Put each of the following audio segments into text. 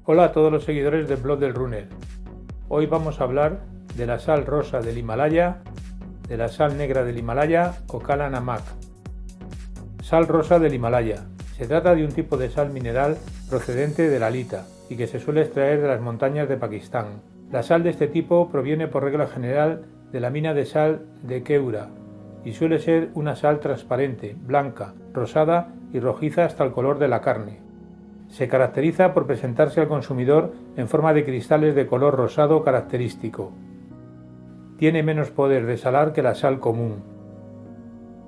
Hola a todos los seguidores del blog del Runner. Hoy vamos a hablar de la sal rosa del Himalaya, de la sal negra del Himalaya o Kala Namak. Sal rosa del Himalaya. Se trata de un tipo de sal mineral procedente de la halita y que se suele extraer de las montañas de Pakistán. La sal de este tipo proviene por regla general de la mina de sal de Keura y suele ser una sal transparente, blanca, rosada y rojiza hasta el color de la carne. Se caracteriza por presentarse al consumidor en forma de cristales de color rosado característico. Tiene menos poder de salar que la sal común.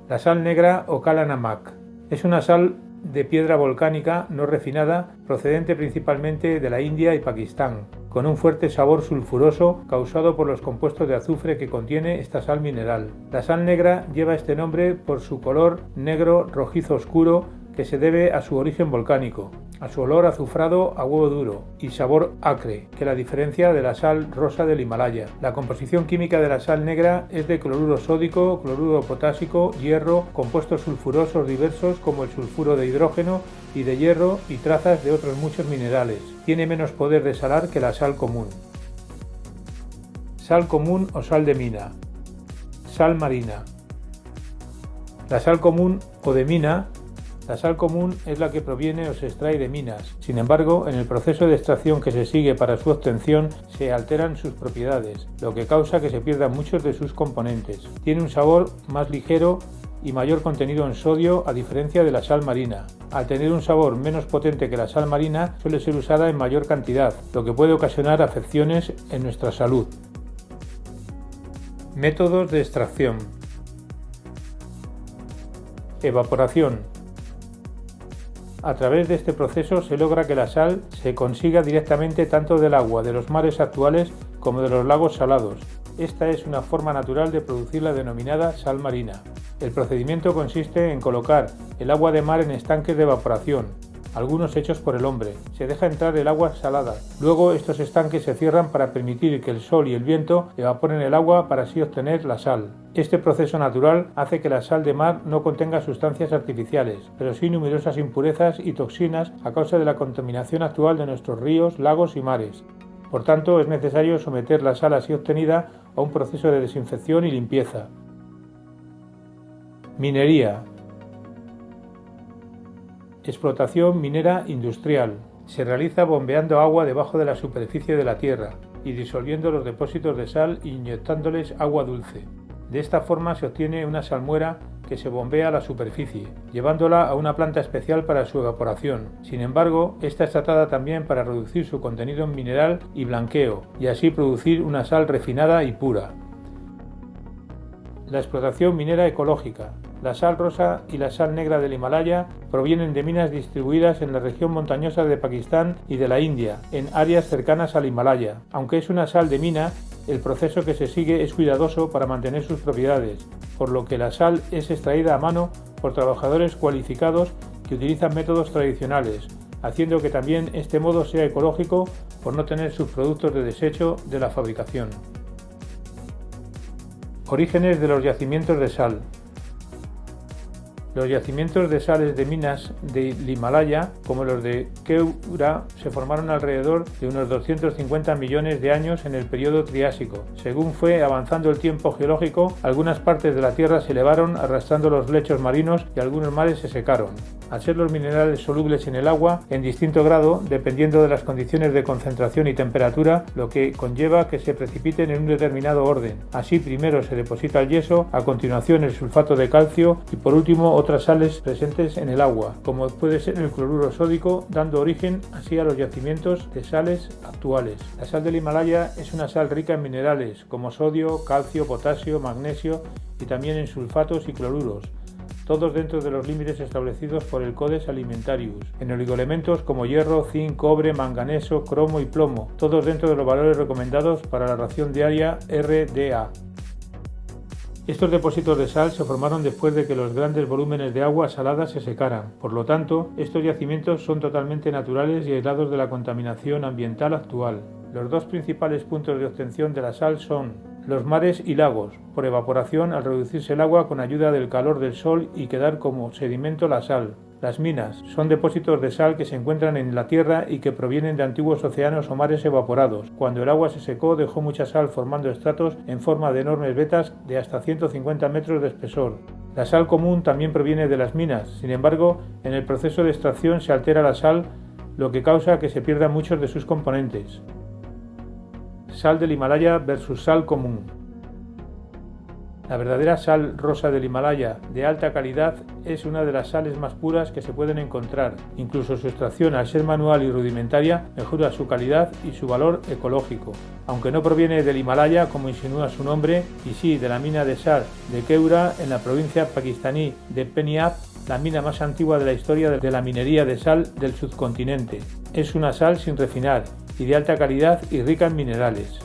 La sal negra o Kala Namak es una sal de piedra volcánica no refinada procedente principalmente de la India y Pakistán, con un fuerte sabor sulfuroso causado por los compuestos de azufre que contiene esta sal mineral. La sal negra lleva este nombre por su color negro rojizo oscuro que se debe a su origen volcánico, a su olor azufrado a huevo duro y sabor acre, que la diferencia de la sal rosa del Himalaya. La composición química de la sal negra es de cloruro sódico, cloruro potásico, hierro, compuestos sulfurosos diversos como el sulfuro de hidrógeno y de hierro y trazas de otros muchos minerales. Tiene menos poder de salar que la sal común. Sal común o sal de mina. Sal marina. La sal común o de mina. La sal común es la que proviene o se extrae de minas. Sin embargo, en el proceso de extracción que se sigue para su obtención se alteran sus propiedades, lo que causa que se pierdan muchos de sus componentes. Tiene un sabor más ligero y mayor contenido en sodio a diferencia de la sal marina. Al tener un sabor menos potente que la sal marina, suele ser usada en mayor cantidad, lo que puede ocasionar afecciones en nuestra salud. Métodos de extracción. Evaporación. A través de este proceso se logra que la sal se consiga directamente tanto del agua de los mares actuales como de los lagos salados. Esta es una forma natural de producir la denominada sal marina. El procedimiento consiste en colocar el agua de mar en estanques de evaporación, algunos hechos por el hombre. Se deja entrar el agua salada. Luego estos estanques se cierran para permitir que el sol y el viento evaporen el agua para así obtener la sal. Este proceso natural hace que la sal de mar no contenga sustancias artificiales, pero sí numerosas impurezas y toxinas a causa de la contaminación actual de nuestros ríos, lagos y mares. Por tanto, es necesario someter la sal así obtenida a un proceso de desinfección y limpieza. Minería. Explotación minera industrial. Se realiza bombeando agua debajo de la superficie de la tierra y disolviendo los depósitos de sal e inyectándoles agua dulce. De esta forma se obtiene una salmuera que se bombea a la superficie, llevándola a una planta especial para su evaporación. Sin embargo, esta es tratada también para reducir su contenido en mineral y blanqueo, y así producir una sal refinada y pura. La explotación minera ecológica. La sal rosa y la sal negra del Himalaya provienen de minas distribuidas en la región montañosa de Pakistán y de la India, en áreas cercanas al Himalaya. Aunque es una sal de mina, el proceso que se sigue es cuidadoso para mantener sus propiedades, por lo que la sal es extraída a mano por trabajadores cualificados que utilizan métodos tradicionales, haciendo que también este modo sea ecológico por no tener subproductos de desecho de la fabricación. Orígenes de los yacimientos de sal. Los yacimientos de sales de minas del Himalaya, como los de Keura, se formaron alrededor de unos 250 millones de años en el período Triásico. Según fue avanzando el tiempo geológico, algunas partes de la Tierra se elevaron arrastrando los lechos marinos y algunos mares se secaron. Al ser los minerales solubles en el agua, en distinto grado, dependiendo de las condiciones de concentración y temperatura, lo que conlleva que se precipiten en un determinado orden. Así, primero se deposita el yeso, a continuación el sulfato de calcio y por último otras sales presentes en el agua, como puede ser el cloruro sódico, dando origen así a los yacimientos de sales actuales. La sal del Himalaya es una sal rica en minerales como sodio, calcio, potasio, magnesio y también en sulfatos y cloruros, todos dentro de los límites establecidos por el Codex Alimentarius, en oligoelementos como hierro, zinc, cobre, manganeso, cromo y plomo, todos dentro de los valores recomendados para la ración diaria RDA. Estos depósitos de sal se formaron después de que los grandes volúmenes de agua salada se secaran. Por lo tanto, estos yacimientos son totalmente naturales y aislados de la contaminación ambiental actual. Los dos principales puntos de obtención de la sal son los mares y lagos, por evaporación al reducirse el agua con ayuda del calor del sol y quedar como sedimento la sal. Las minas son depósitos de sal que se encuentran en la tierra y que provienen de antiguos océanos o mares evaporados. Cuando el agua se secó, dejó mucha sal formando estratos en forma de enormes vetas de hasta 150 metros de espesor. La sal común también proviene de las minas, sin embargo, en el proceso de extracción se altera la sal, lo que causa que se pierdan muchos de sus componentes. Sal del Himalaya versus sal común. La verdadera sal rosa del Himalaya de alta calidad es una de las sales más puras que se pueden encontrar. Incluso su extracción, al ser manual y rudimentaria, mejora su calidad y su valor ecológico. Aunque no proviene del Himalaya, como insinúa su nombre, y sí de la mina de sal de Keura en la provincia pakistaní de Penyab, la mina más antigua de la historia de la minería de sal del subcontinente. Es una sal sin refinar y de alta calidad y rica en minerales.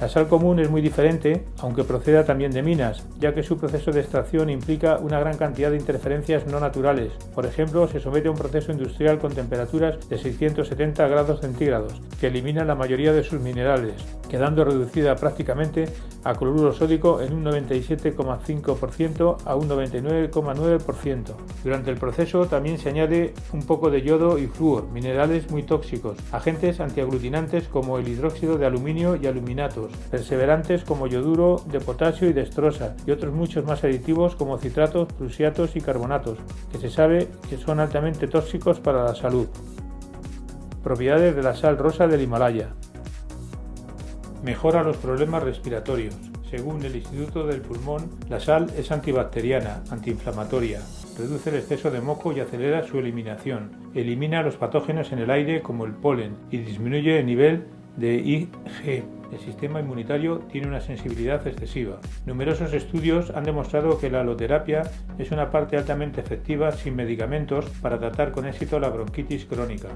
La sal común es muy diferente, aunque proceda también de minas, ya que su proceso de extracción implica una gran cantidad de interferencias no naturales. Por ejemplo, se somete a un proceso industrial con temperaturas de 670 grados centígrados, que elimina la mayoría de sus minerales, quedando reducida prácticamente a cloruro sódico en un 97,5% a un 99,9%. Durante el proceso también se añade un poco de yodo y flúor, minerales muy tóxicos, agentes antiaglutinantes como el hidróxido de aluminio y aluminatos, perseverantes como yoduro de potasio y dextrosa, y otros muchos más aditivos como citratos, prusiatos y carbonatos, que se sabe que son altamente tóxicos para la salud. Propiedades de la sal rosa del Himalaya. Mejora los problemas respiratorios. Según el Instituto del Pulmón, la sal es antibacteriana, antiinflamatoria, reduce el exceso de moco y acelera su eliminación, elimina los patógenos en el aire como el polen y disminuye el nivel de Ig. El sistema inmunitario tiene una sensibilidad excesiva. Numerosos estudios han demostrado que la aloterapia es una parte altamente efectiva sin medicamentos para tratar con éxito la bronquitis crónica.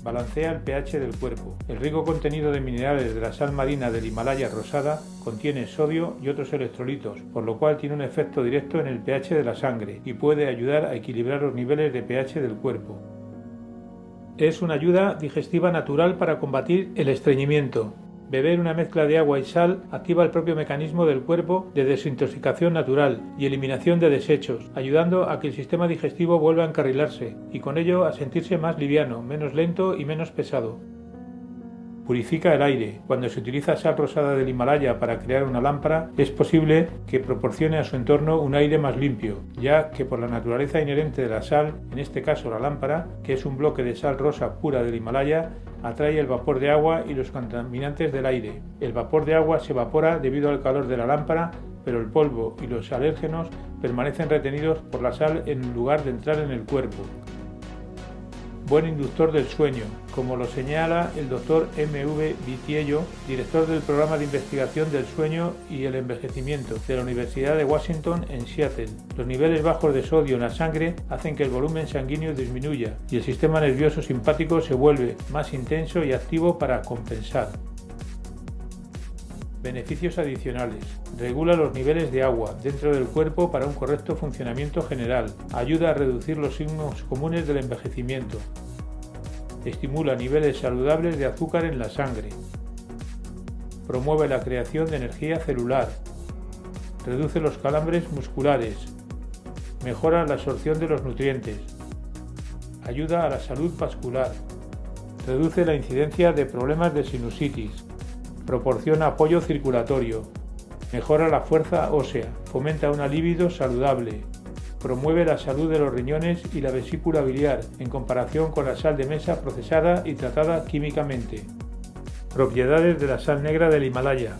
Balancea el pH del cuerpo. El rico contenido de minerales de la sal marina del Himalaya rosada contiene sodio y otros electrolitos, por lo cual tiene un efecto directo en el pH de la sangre y puede ayudar a equilibrar los niveles de pH del cuerpo. Es una ayuda digestiva natural para combatir el estreñimiento. Beber una mezcla de agua y sal activa el propio mecanismo del cuerpo de desintoxicación natural y eliminación de desechos, ayudando a que el sistema digestivo vuelva a encarrilarse y con ello a sentirse más liviano, menos lento y menos pesado. Purifica el aire. Cuando se utiliza sal rosada del Himalaya para crear una lámpara, es posible que proporcione a su entorno un aire más limpio, ya que por la naturaleza inherente de la sal, en este caso la lámpara, que es un bloque de sal rosa pura del Himalaya, atrae el vapor de agua y los contaminantes del aire. El vapor de agua se evapora debido al calor de la lámpara, pero el polvo y los alérgenos permanecen retenidos por la sal en lugar de entrar en el cuerpo. Buen inductor del sueño, como lo señala el Dr. M.V. Vitiello, director del Programa de Investigación del Sueño y el Envejecimiento de la Universidad de Washington en Seattle. Los niveles bajos de sodio en la sangre hacen que el volumen sanguíneo disminuya y el sistema nervioso simpático se vuelve más intenso y activo para compensar. Beneficios adicionales. Regula los niveles de agua dentro del cuerpo para un correcto funcionamiento general. Ayuda a reducir los signos comunes del envejecimiento. Estimula niveles saludables de azúcar en la sangre. Promueve la creación de energía celular. Reduce los calambres musculares. Mejora la absorción de los nutrientes. Ayuda a la salud vascular. Reduce la incidencia de problemas de sinusitis. Proporciona apoyo circulatorio, mejora la fuerza ósea, fomenta una libido saludable, promueve la salud de los riñones y la vesícula biliar en comparación con la sal de mesa procesada y tratada químicamente. Propiedades de la sal negra del Himalaya.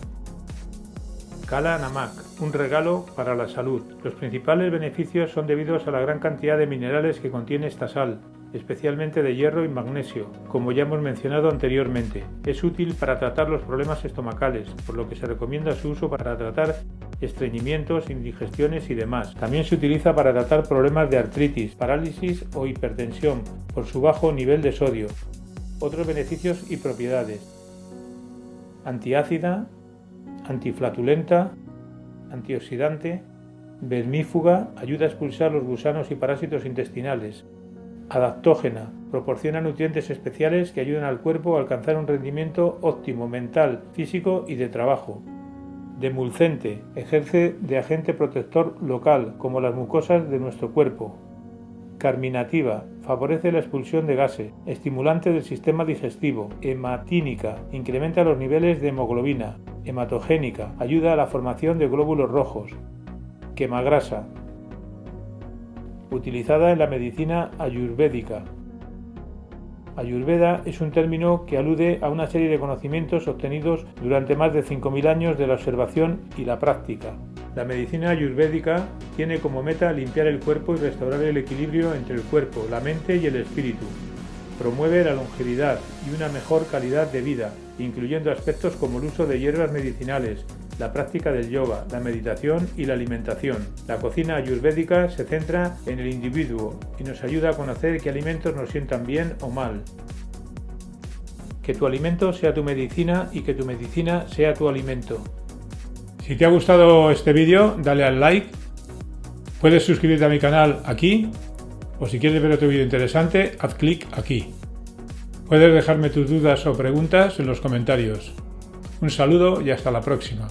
Kala Namak, un regalo para la salud. Los principales beneficios son debidos a la gran cantidad de minerales que contiene esta sal, especialmente de hierro y magnesio, como ya hemos mencionado anteriormente. Es útil para tratar los problemas estomacales, por lo que se recomienda su uso para tratar estreñimientos, indigestiones y demás. También se utiliza para tratar problemas de artritis, parálisis o hipertensión, por su bajo nivel de sodio. Otros beneficios y propiedades: antiácida, antiflatulenta, antioxidante, vermífuga, ayuda a expulsar los gusanos y parásitos intestinales. Adaptógena, proporciona nutrientes especiales que ayudan al cuerpo a alcanzar un rendimiento óptimo mental, físico y de trabajo. Demulcente, ejerce de agente protector local, como las mucosas de nuestro cuerpo. carminativa, favorece la expulsión de gases, estimulante del sistema digestivo, hematínica, incrementa los niveles de hemoglobina, hematogénica, ayuda a la formación de glóbulos rojos, quemagrasa, utilizada en la medicina ayurvédica. Ayurveda es un término que alude a una serie de conocimientos obtenidos durante más de 5.000 años de la observación y la práctica. La medicina ayurvédica tiene como meta limpiar el cuerpo y restaurar el equilibrio entre el cuerpo, la mente y el espíritu. Promueve la longevidad y una mejor calidad de vida, incluyendo aspectos como el uso de hierbas medicinales, la práctica del yoga, la meditación y la alimentación. La cocina ayurvédica se centra en el individuo y nos ayuda a conocer qué alimentos nos sientan bien o mal. Que tu alimento sea tu medicina y que tu medicina sea tu alimento. Si te ha gustado este vídeo, dale al like. Puedes suscribirte a mi canal aquí, o si quieres ver otro vídeo interesante, haz clic aquí. Puedes dejarme tus dudas o preguntas en los comentarios. Un saludo y hasta la próxima.